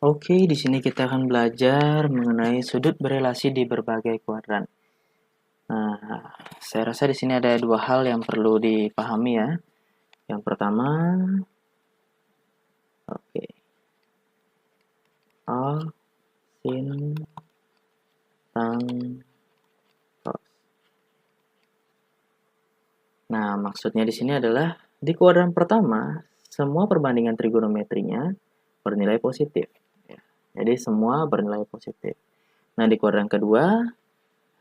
Oke, di sini kita akan belajar mengenai sudut berelasi di berbagai kuadran. Nah, saya rasa di sini ada dua hal yang perlu dipahami ya. Yang pertama, oke, A, sin, tan, cos. Nah, maksudnya di sini adalah di kuadran pertama, semua perbandingan trigonometrinya bernilai positif. Ya. Jadi semua bernilai positif. Nah, di kuadran kedua,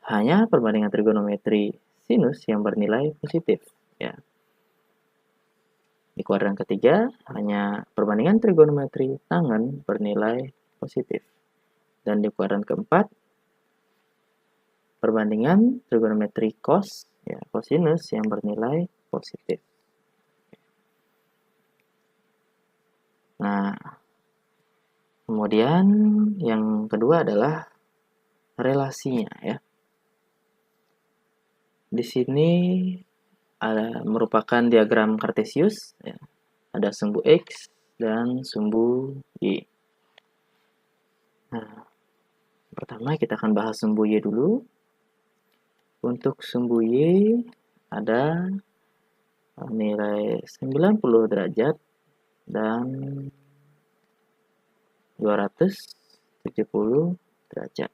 hanya perbandingan trigonometri sinus yang bernilai positif. Ya. Di kuadran ketiga, hanya perbandingan trigonometri tangen bernilai positif. Dan di kuadran keempat, perbandingan trigonometri cos, ya, cosinus yang bernilai positif. Nah, kemudian yang kedua adalah relasinya ya. Di sini merupakan diagram Cartesius, ya. Ada sumbu X dan sumbu Y. Nah, pertama kita akan bahas sumbu Y dulu. Untuk sumbu Y ada nilai 90 derajat dan 270 derajat.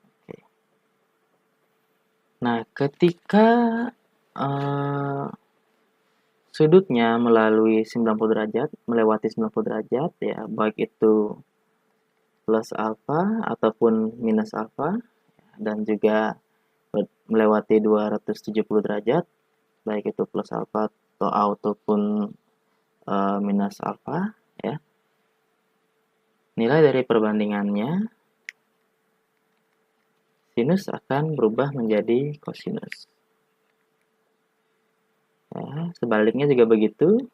Oke. Nah, ketika sudutnya melalui 90 derajat, melewati 90 derajat, ya, baik itu plus alfa ataupun minus alfa, dan juga melewati 270 derajat, baik itu plus alfa ataupun minus alfa, ya. Nilai dari perbandingannya, sinus akan berubah menjadi cosinus. Ya, sebaliknya juga begitu,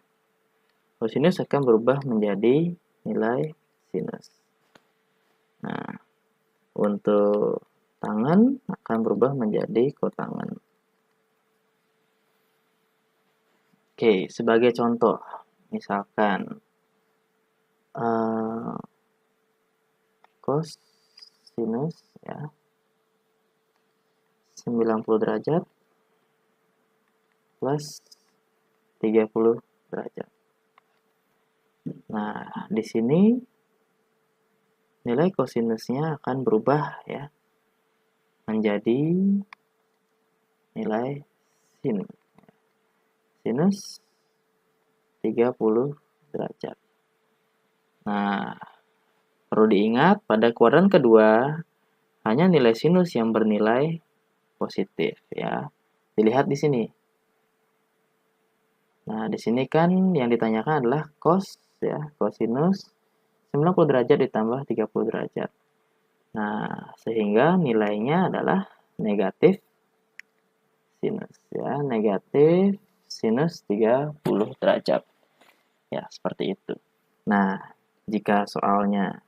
cosinus akan berubah menjadi nilai sinus. Nah, untuk tangen akan berubah menjadi kotangen. Oke, sebagai contoh, misalkan cos sinus ya 90 derajat plus 30 derajat. Nah, di sini nilai kosinusnya akan berubah ya menjadi nilai sin. Sinus 30 derajat. Nah, perlu diingat pada kuadran kedua hanya nilai sinus yang bernilai positif ya. Dilihat di sini. Nah, di sini kan yang ditanyakan adalah cos ya, cosinus 90 derajat ditambah 30 derajat. Nah, sehingga nilainya adalah negatif sinus ya, negatif sinus 30 derajat. Ya, seperti itu. Nah, jika soalnya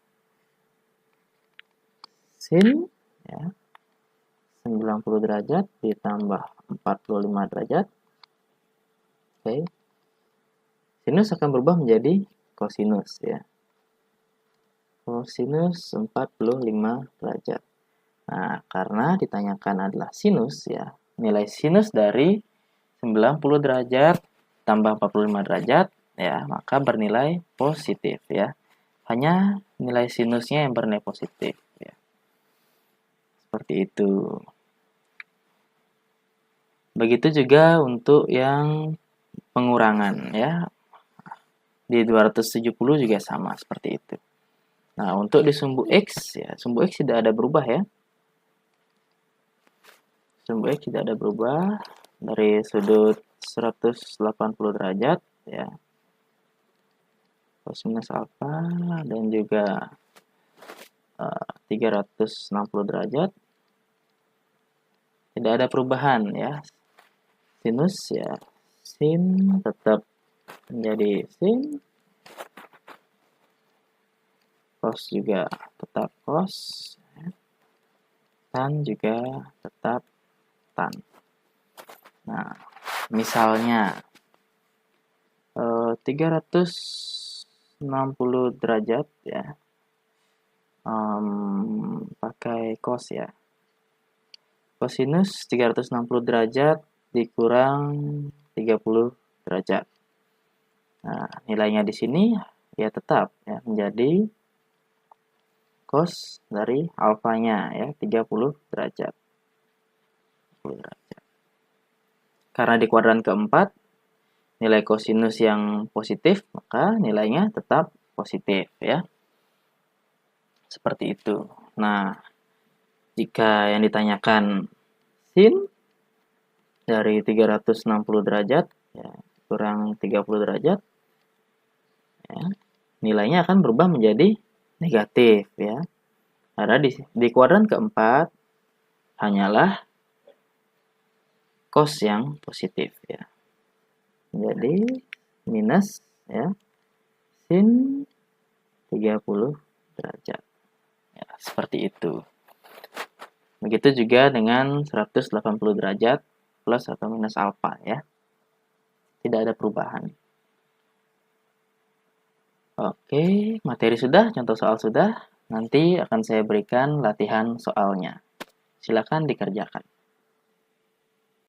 sin ya 90 derajat ditambah 45 derajat. Oke. Sinus akan berubah menjadi cosinus ya. Cosinus 45 derajat. Nah, karena ditanyakan adalah sinus ya. Nilai sinus dari 90 derajat tambah 45 derajat ya, maka bernilai positif ya. Hanya nilai sinusnya yang bernilai positif ya. Seperti itu. Begitu juga untuk yang pengurangan ya. Di 270 juga sama seperti itu. Nah, untuk di sumbu X ya, sumbu X tidak ada berubah ya. Sumbu X tidak ada berubah dari sudut 180 derajat ya. Cosinus alfa dan juga 360 derajat. Tidak ada perubahan ya. Sinus ya, sin tetap menjadi sin. Cos juga tetap cos. Tan juga tetap tan. Nah, misalnya 360 60 derajat ya. Pakai cos ya. Kosinus 360 derajat dikurang 30 derajat. Nah, nilainya di sini ya tetap ya menjadi cos dari alfanya ya 30 derajat. 30 derajat. Karena di kuadran keempat nilai kosinus yang positif, maka nilainya tetap positif ya. Seperti itu. Nah, jika yang ditanyakan sin dari 360 derajat ya, kurang 30 derajat ya, nilainya akan berubah menjadi negatif ya. Karena di kuadran keempat hanyalah cos yang positif ya. Jadi minus ya sin 30 derajat. Ya, seperti itu. Begitu juga dengan 180 derajat plus atau minus alfa ya. Tidak ada perubahan. Oke, materi sudah, contoh soal sudah. Nanti akan saya berikan latihan soalnya. Silakan dikerjakan.